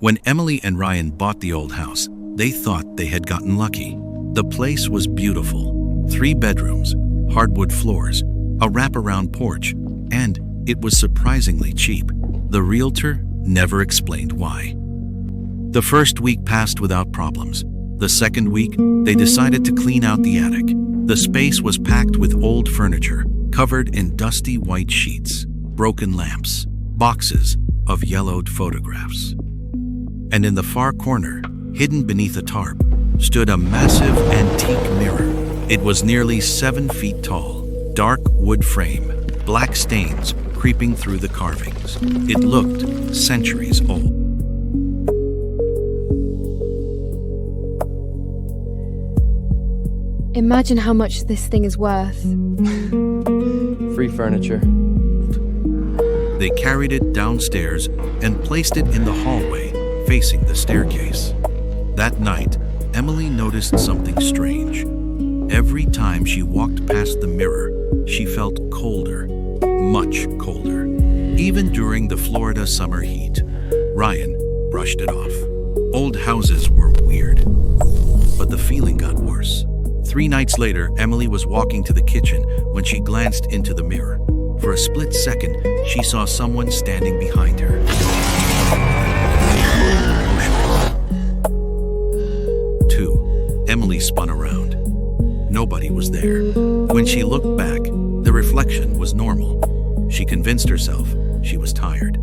When Emily and Ryan bought the old house, they thought they had gotten lucky. The place was beautiful. 3 bedrooms, hardwood floors, a wraparound porch, and it was surprisingly cheap. The realtor never explained why. The first week passed without problems. The second week, they decided to clean out the attic. The space was packed with old furniture, covered in dusty white sheets, broken lamps, boxes of yellowed photographs. And in the far corner, hidden beneath a tarp, stood a massive antique mirror. It was nearly 7 feet tall, dark wood frame, black stains creeping through the carvings. It looked centuries old. Imagine how much this thing is worth. Free furniture. They carried it downstairs and placed it in the hallway, facing the staircase. That night, Emily noticed something strange. Every time she walked past the mirror, she felt colder, much colder. Even during the Florida summer heat, Ryan brushed it off. Old houses were weird, but the feeling got worse. 3 nights later, Emily was walking to the kitchen when she glanced into the mirror. For a split second, she saw someone standing behind her. 2. Emily spun around. Nobody was there. When she looked back, the reflection was normal. She convinced herself she was tired.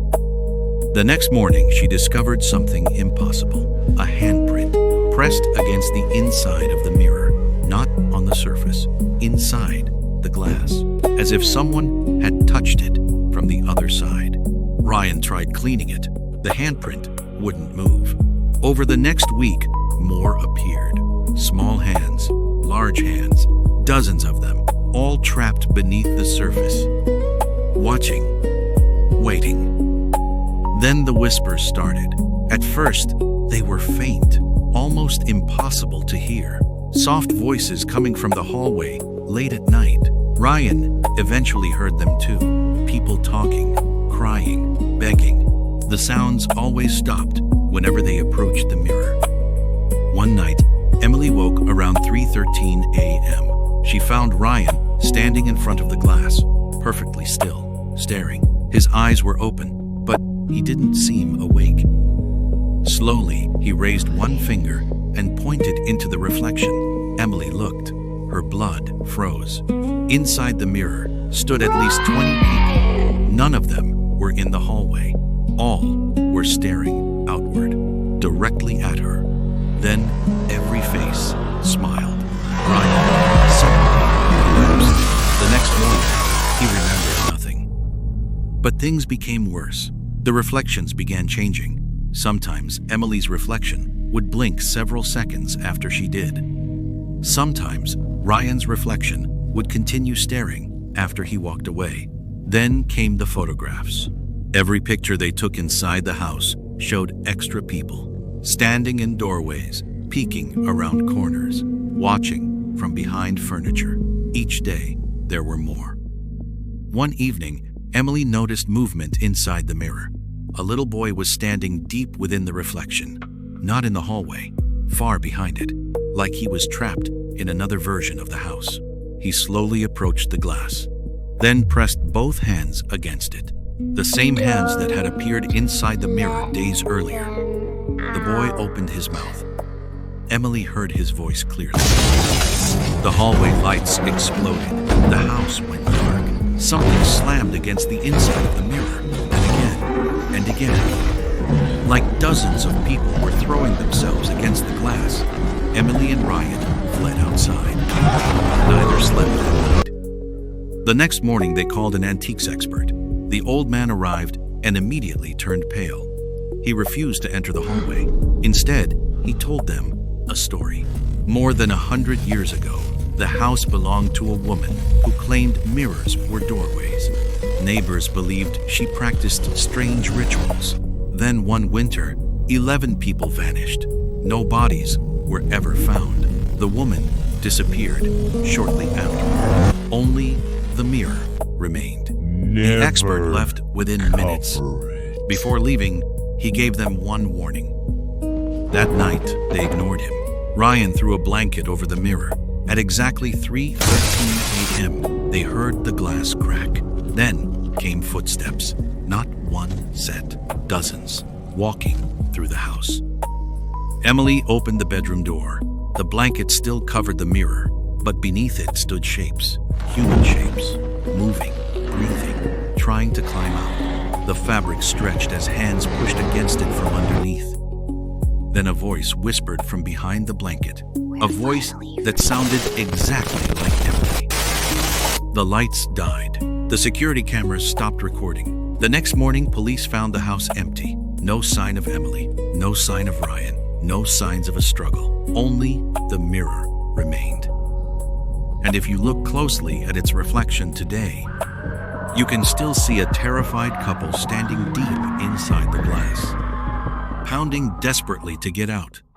The next morning, she discovered something impossible. A handprint pressed against the inside of the mirror, not on the surface, inside the glass, as if someone had touched it from the other side. Ryan tried cleaning it. The handprint wouldn't move. Over the next week, more appeared. Small hands, large hands, dozens of them, all trapped beneath the surface. Watching, waiting. Then the whispers started. At first, they were faint, almost impossible to hear. Soft voices coming from the hallway late at night. Ryan eventually heard them too. People talking, crying, begging. The sounds always stopped whenever they approached the mirror. One night, Emily woke around 3:13 a.m. She found Ryan standing in front of the glass, perfectly still, staring. His eyes were open, but he didn't seem awake. Slowly, he raised one finger and pointed into the reflection. Emily looked. Her blood froze. Inside the mirror stood at least 20 people. None of them were in the hallway. All were staring outward, directly at her. Then every face smiled. Ryan suddenly collapsed. The next morning, he remembered nothing. But things became worse. The reflections began changing. Sometimes Emily's reflection would blink several seconds after she did. Sometimes Ryan's reflection would continue staring after he walked away. Then came the photographs. Every picture they took inside the house showed extra people, standing in doorways, peeking around corners, watching from behind furniture. Each day, there were more. One evening, Emily noticed movement inside the mirror. A little boy was standing deep within the reflection, not in the hallway, far behind it, like he was trapped in another version of the house. He slowly approached the glass, then pressed both hands against it, the same hands that had appeared inside the mirror days earlier. The boy opened his mouth. Emily heard his voice clearly. The hallway lights exploded. The house went dark. Something slammed against the inside of the mirror, and again. Like dozens of people were throwing themselves against the glass. Emily and Ryan fled outside. Neither slept that night. The next morning, they called an antiques expert. The old man arrived and immediately turned pale. He refused to enter the hallway. Instead, he told them a story. More than 100 years ago, the house belonged to a woman who claimed mirrors were doorways. Neighbors believed she practiced strange rituals. Then one winter, 11 people vanished. No bodies were ever found. The woman disappeared shortly after. Only the mirror remained. The expert left within minutes. Before leaving, He gave them one warning. That night, they ignored him. Ryan threw a blanket over the mirror. At exactly 3:13 a.m., they heard the glass crack. Then came footsteps. Not one set, dozens, walking through the house. Emily opened the bedroom door. The blanket still covered the mirror, but beneath it stood shapes, human shapes, moving, breathing, trying to climb out. The fabric stretched as hands pushed against it from underneath. Then a voice whispered from behind the blanket, a voice that sounded exactly like Emily. The lights died. The security cameras stopped recording. The next morning, police found the house empty. No sign of Emily, no sign of Ryan, no signs of a struggle. Only the mirror remained. And if you look closely at its reflection today, you can still see a terrified couple standing deep inside the glass, pounding desperately to get out.